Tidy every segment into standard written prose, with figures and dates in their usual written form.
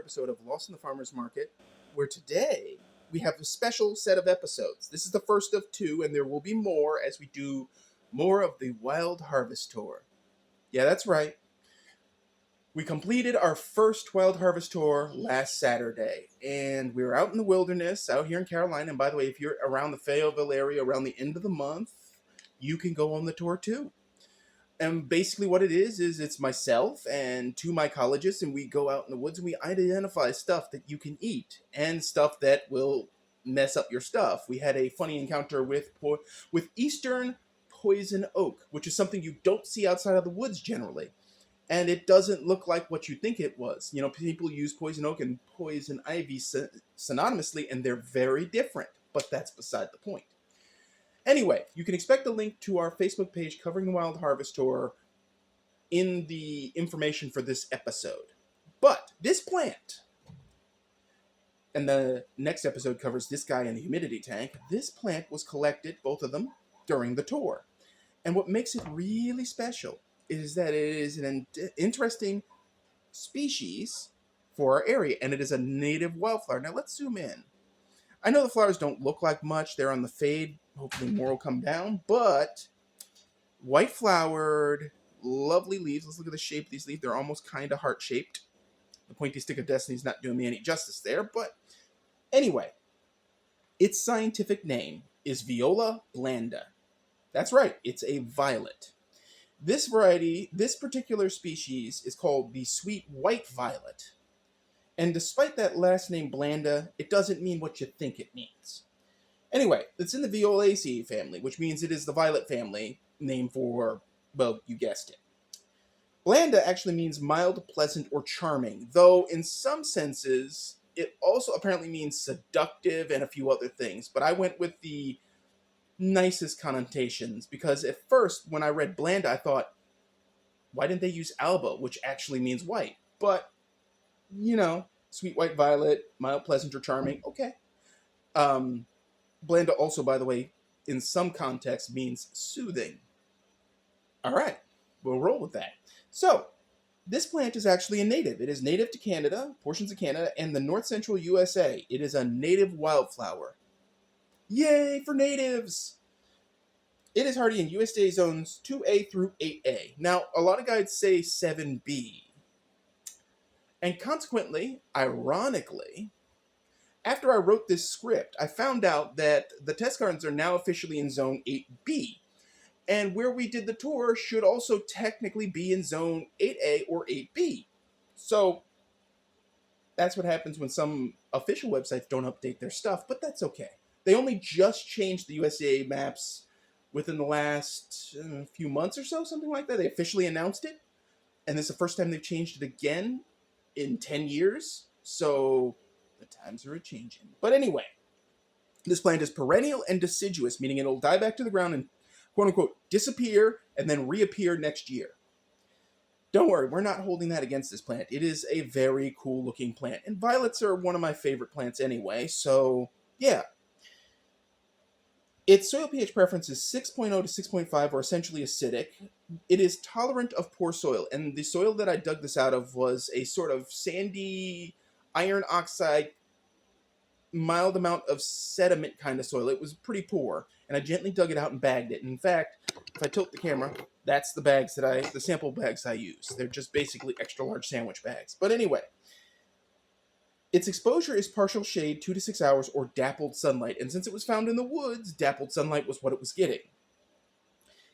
episode of Lost in the Farmer's Market, where today we have a special set of episodes. This is the first of two, and there will be more as we do more of the Wild Harvest Tour. Yeah, that's right. We completed our first Wild Harvest Tour last Saturday, and we were out in the wilderness, out here in Carolina. And by the way, if you're around the Fayetteville area around the end of the month, you can go on the tour too. And basically what it is it's myself and two mycologists, and we go out in the woods and we identify stuff that you can eat and stuff that will mess up your stuff. We had a funny encounter with eastern poison oak, which is something you don't see outside of the woods generally. And it doesn't look like what you think it was. You know, people use poison oak and poison ivy synonymously, and they're very different. But that's beside the point. Anyway, you can expect a link to our Facebook page covering the Wild Harvest Tour in the information for this episode. But this plant, and the next episode covers this guy in the humidity tank, this plant was collected, both of them, during the tour. And what makes it really special is that it is an interesting species for our area, and it is a native wildflower. Now let's zoom in. I know the flowers don't look like much. They're on the fade. Hopefully more will come down. But white flowered, lovely leaves. Let's look at the shape of these leaves. They're almost kind of heart-shaped. The pointy stick of destiny is not doing me any justice there. But anyway, its scientific name is Viola blanda. That's right. It's a violet. This variety, this particular species, is called the sweet white violet. And despite that last name, blanda, it doesn't mean what you think it means. Anyway, it's in the Violaceae family, which means it is the violet family, name for, well, you guessed it. Blanda actually means mild, pleasant, or charming, though in some senses, it also apparently means seductive and a few other things. But I went with the nicest connotations, because at first, when I read blanda, I thought, why didn't they use alba, which actually means white? But you know, sweet white violet, mild, pleasant, or charming. Okay. Blanda also, by the way, in some contexts means soothing. All right. We'll roll with that. So, this plant is actually a native. It is native to Canada, portions of Canada, and the north central USA. It is a native wildflower. Yay for natives! It is hardy in USDA zones 2A through 8A. Now, a lot of guides say 7B. And consequently, ironically, after I wrote this script, I found out that the test gardens are now officially in Zone 8B. And where we did the tour should also technically be in Zone 8A or 8B. So, that's what happens when some official websites don't update their stuff, but that's okay. They only just changed the USDA maps within the last few months or so, something like that. They officially announced it, and this is the first time they've changed it again in 10 years, so the times are a-changing. But anyway, this plant is perennial and deciduous, meaning it'll die back to the ground and, quote-unquote, disappear and then reappear next year. Don't worry, we're not holding that against this plant. It is a very cool-looking plant, and violets are one of my favorite plants anyway, so yeah. Its soil pH preference is 6.0 to 6.5, or essentially acidic. It is tolerant of poor soil, and the soil that I dug this out of was a sort of sandy, iron oxide, mild amount of sediment kind of soil. It was pretty poor, and I gently dug it out and bagged it. And in fact, if I tilt the camera, that's the sample bags I use. They're just basically extra large sandwich bags. But anyway, its exposure is partial shade, 2 to 6 hours, or dappled sunlight. And since it was found in the woods, dappled sunlight was what it was getting.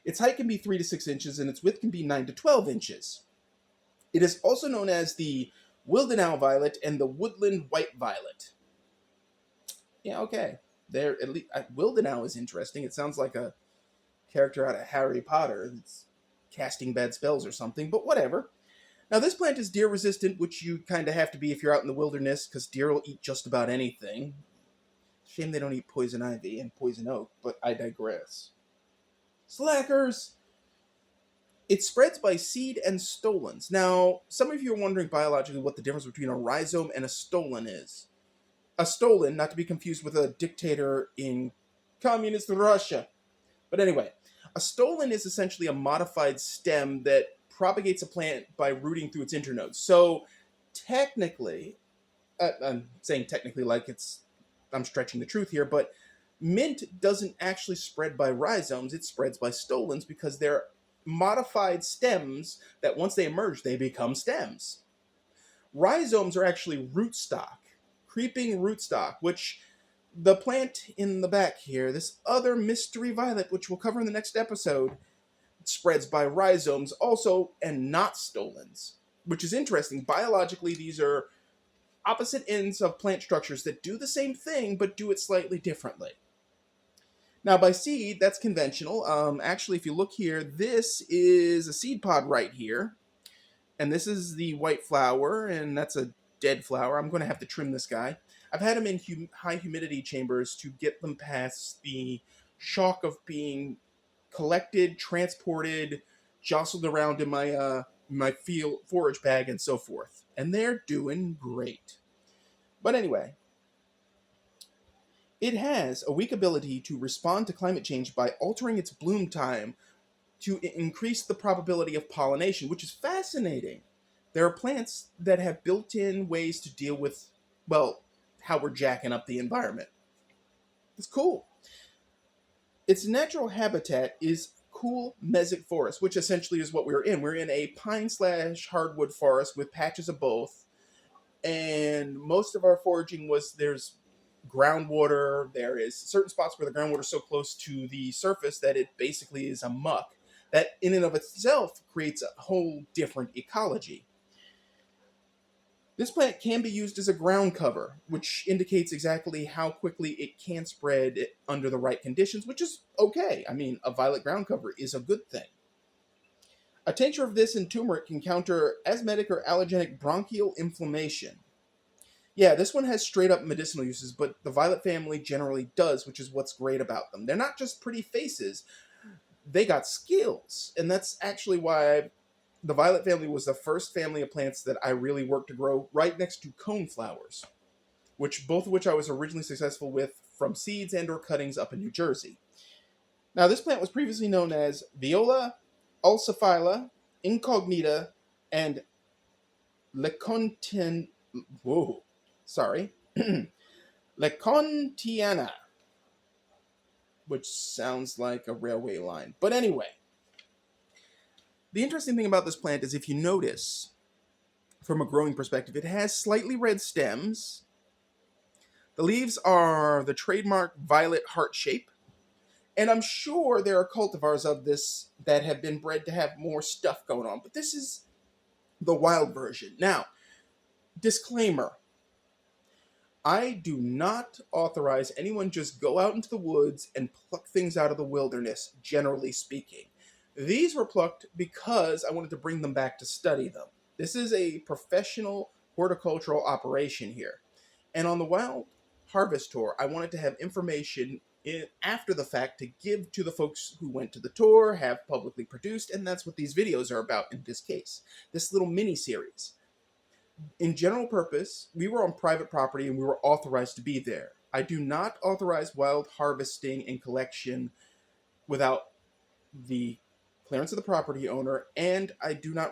Its height can be 3 to 6 inches, and its width can be 9 to 12 inches. It is also known as the Wildenau violet and the woodland white violet. Yeah, okay. At least Wildenau is interesting. It sounds like a character out of Harry Potter that's casting bad spells or something, but whatever. Now, this plant is deer resistant, which you kind of have to be if you're out in the wilderness, because deer will eat just about anything. Shame they don't eat poison ivy and poison oak, but I digress. Slackers! It spreads by seed and stolons. Now, some of you are wondering biologically what the difference between a rhizome and a stolon is. A stolon, not to be confused with a dictator in communist Russia. But anyway, a stolon is essentially a modified stem that propagates a plant by rooting through its internodes. So, technically, I'm saying technically like I'm stretching the truth here, but mint doesn't actually spread by rhizomes, it spreads by stolons because they're modified stems that once they emerge, they become stems. Rhizomes are actually rootstock, creeping rootstock, which the plant in the back here, this other mystery violet, which we'll cover in the next episode, spreads by rhizomes also and not stolons, which is interesting. Biologically, these are opposite ends of plant structures that do the same thing but do it slightly differently. Now, by seed, that's conventional. Actually, if you look here, this is a seed pod right here. And this is the white flower, and that's a dead flower. I'm going to have to trim this guy. I've had them in high humidity chambers to get them past the shock of being collected, transported, jostled around in my field forage bag, and so forth. And they're doing great. But anyway, it has a weak ability to respond to climate change by altering its bloom time to increase the probability of pollination, which is fascinating. There are plants that have built-in ways to deal with, well, how we're jacking up the environment. It's cool. Its natural habitat is cool mesic forest, which essentially is what we're in. We're in a pine/hardwood forest with patches of both, and most of our foraging was there's groundwater. There is certain spots where the groundwater is so close to the surface that it basically is a muck. That in and of itself creates a whole different ecology. This plant can be used as a ground cover, which indicates exactly how quickly it can spread under the right conditions, which is okay. I mean, a violet ground cover is a good thing. A tincture of this and turmeric can counter asthmatic or allergenic bronchial inflammation. Yeah, this one has straight up medicinal uses, but the violet family generally does, which is what's great about them. They're not just pretty faces, they got skills. And that's actually why the violet family was the first family of plants that I really worked to grow right next to coneflowers, both of which I was originally successful with from seeds and or cuttings up in New Jersey. Now, this plant was previously known as Viola, ulsiphylla, incognita, and lecontiana. Whoa, sorry. Lecontiana, which sounds like a railway line. But anyway, the interesting thing about this plant is if you notice, from a growing perspective, it has slightly red stems. The leaves are the trademark violet heart shape. And I'm sure there are cultivars of this that have been bred to have more stuff going on. But this is the wild version. Now, disclaimer. I do not authorize anyone just go out into the woods and pluck things out of the wilderness, generally speaking. These were plucked because I wanted to bring them back to study them. This is a professional horticultural operation here. And on the Wild Harvest Tour, I wanted to have information after the fact to give to the folks who went to the tour, have publicly produced, and that's what these videos are about in this case. This little mini-series. In general purpose, we were on private property and we were authorized to be there. I do not authorize wild harvesting and collection without the clearance of the property owner, and if you're going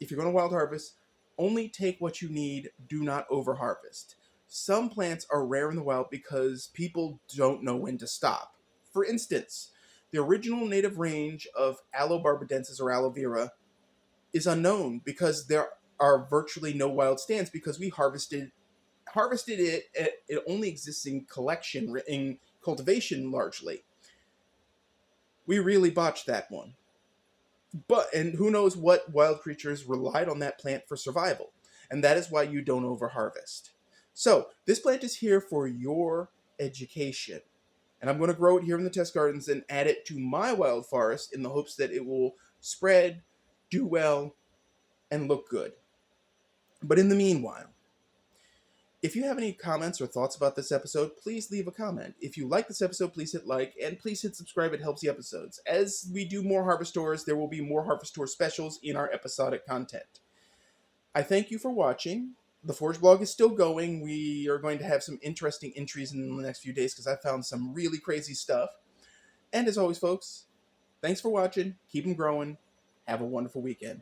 to wild harvest, only take what you need, do not over harvest. Some plants are rare in the wild because people don't know when to stop. For instance, the original native range of Aloe barbadensis or aloe vera is unknown because there are virtually no wild stands because we harvested it. It only exists in collection, in cultivation largely. We really botched that one. And who knows what wild creatures relied on that plant for survival. And that is why you don't overharvest. So, this plant is here for your education. And I'm going to grow it here in the test gardens and add it to my wild forest in the hopes that it will spread, do well, and look good. But in the meanwhile, if you have any comments or thoughts about this episode, please leave a comment. If you like this episode, please hit like, and please hit subscribe. It helps the episodes. As we do more Harvest Tours, there will be more Harvest Tour specials in our episodic content. I thank you for watching. The Forge blog is still going. We are going to have some interesting entries in the next few days because I found some really crazy stuff. And as always, folks, thanks for watching. Keep them growing. Have a wonderful weekend.